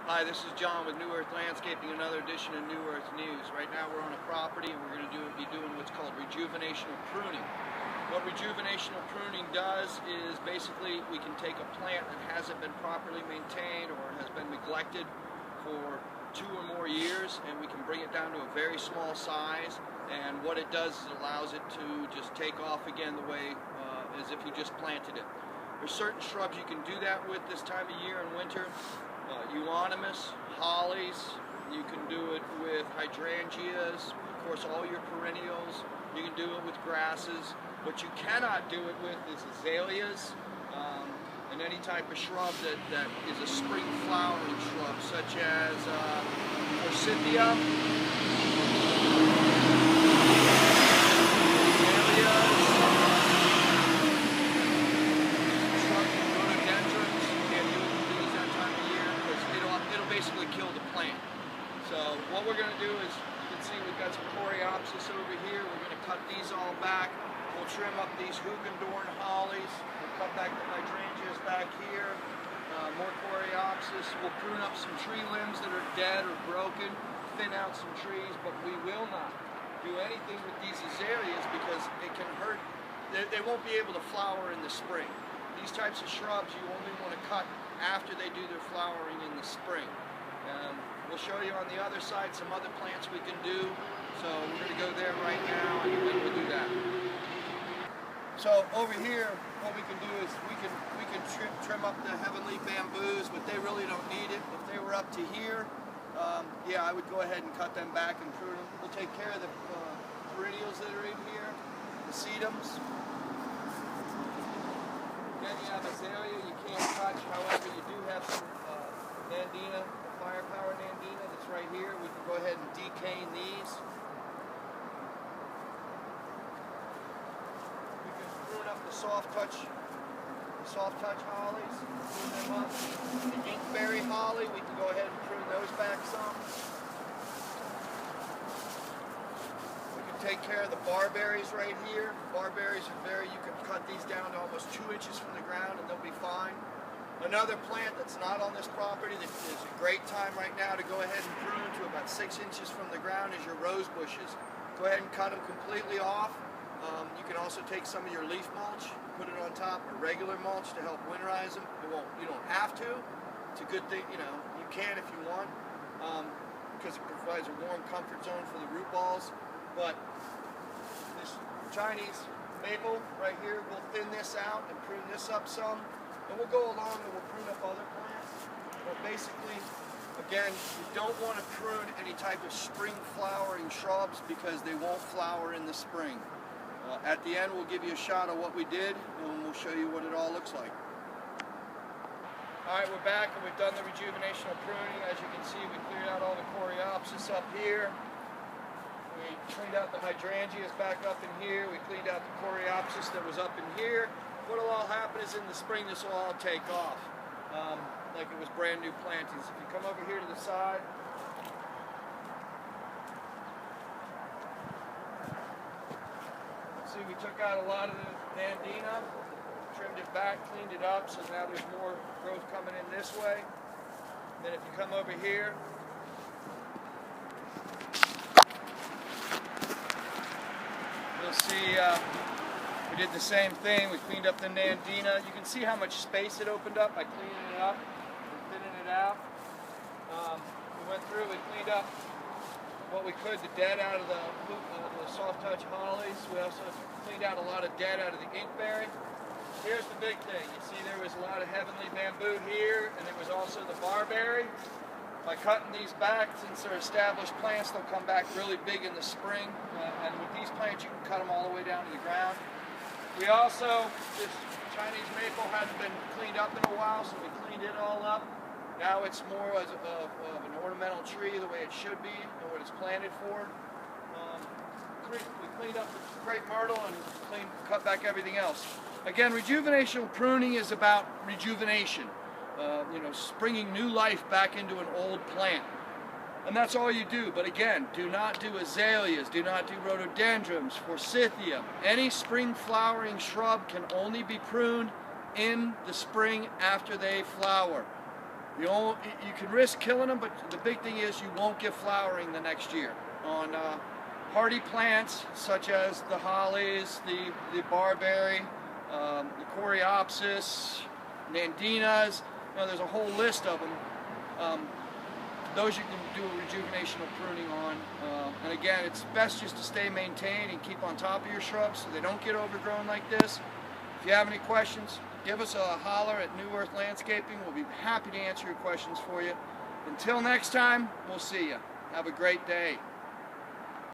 Hi, this is John with New Earth Landscaping, another edition of New Earth News. Right now we're on a property and we're going to be doing what's called rejuvenational pruning. What rejuvenational pruning does is basically we can take a plant that hasn't been properly maintained or has been neglected for 2 or more years, and we can bring it down to a very small size, and what it does is it allows it to just take off again the way as if you just planted it. There's certain shrubs you can do that with this time of year in winter. Euonymus, hollies, you can do it with hydrangeas, of course all your perennials, you can do it with grasses. What you cannot do it with is azaleas and any type of shrub that is a spring flowering shrub, such as forsythia, basically kill the plant. So what we're going to do is, you can see we've got some coreopsis over here. We're going to cut these all back. We'll trim up these Hugendorn hollies. We'll cut back the hydrangeas back here. More coreopsis. We'll prune up some tree limbs that are dead or broken, thin out some trees, but we will not do anything with these azaleas because it can hurt. They won't be able to flower in the spring. These types of shrubs you only want to cut after they do their flowering in the spring. We'll show you on the other side some other plants we can do. So we're going to go there right now and then we'll do that. So over here, what we can do is we can trim up the heavenly bamboos, but they really don't need it. If they were up to here, yeah, I would go ahead and cut them back and prune them. We'll take care of the perennials that are in here, the sedums. Then you have azalea you can't touch, however you do have some nandina, firepower nandina that's right here. We can go ahead and decane these. We can prune up the soft touch hollies, prune them up. The inkberry holly, we can go ahead and prune those back some. Take care of the barberries right here. Barberries are you can cut these down to almost 2 inches from the ground and they'll be fine. Another plant that's not on this property that is a great time right now to go ahead and prune to about 6 inches from the ground is your rose bushes. Go ahead and cut them completely off. You can also take some of your leaf mulch, put it on top of regular mulch to help winterize them. You don't have to. It's a good thing, you can if you want, because it provides a warm comfort zone for the root balls. But this Chinese maple right here, we'll thin this out and prune this up some. And we'll go along and we'll prune up other plants. But basically, again, you don't want to prune any type of spring flowering shrubs because they won't flower in the spring. At the end, we'll give you a shot of what we did and we'll show you what it all looks like. Alright, we're back and we've done the rejuvenational pruning. As you can see, we cleared out all the coreopsis up here. We cleaned out the hydrangeas back up in here. We cleaned out the coreopsis that was up in here. What will all happen is in the spring this will all take off like it was brand new plantings. If you come over here to the side, see we took out a lot of the nandina, trimmed it back, cleaned it up, so now there's more growth coming in this way. Then if you come over here, see, we did the same thing. We cleaned up the nandina. You can see how much space it opened up by cleaning it up and thinning it out. We went through and cleaned up what we could, the dead out of the soft touch hollies. We also cleaned out a lot of dead out of the inkberry. Here's the big thing. You see there was a lot of heavenly bamboo here, and there was also the barberry. By cutting these back, since they're established plants, they'll come back really big in the spring. And with these plants, you can cut them all the way down to the ground. We also, this Chinese maple hadn't been cleaned up in a while, so we cleaned it all up. Now it's more of an ornamental tree, the way it should be, and what it's planted for. We cleaned up the crepe myrtle and cut back everything else. Again, rejuvenational pruning is about rejuvenation. Springing new life back into an old plant. And that's all you do. But again, do not do azaleas, do not do rhododendrons, forsythia. Any spring flowering shrub can only be pruned in the spring after they flower. You can risk killing them, but the big thing is you won't get flowering the next year. On hardy plants such as the hollies, the barberry, the coreopsis, nandinas, there's a whole list of them. Those you can do a rejuvenational pruning on. And again, it's best just to stay maintained and keep on top of your shrubs so they don't get overgrown like this. If you have any questions, give us a holler at New Earth Landscaping. We'll be happy to answer your questions for you. Until next time, we'll see you. Have a great day.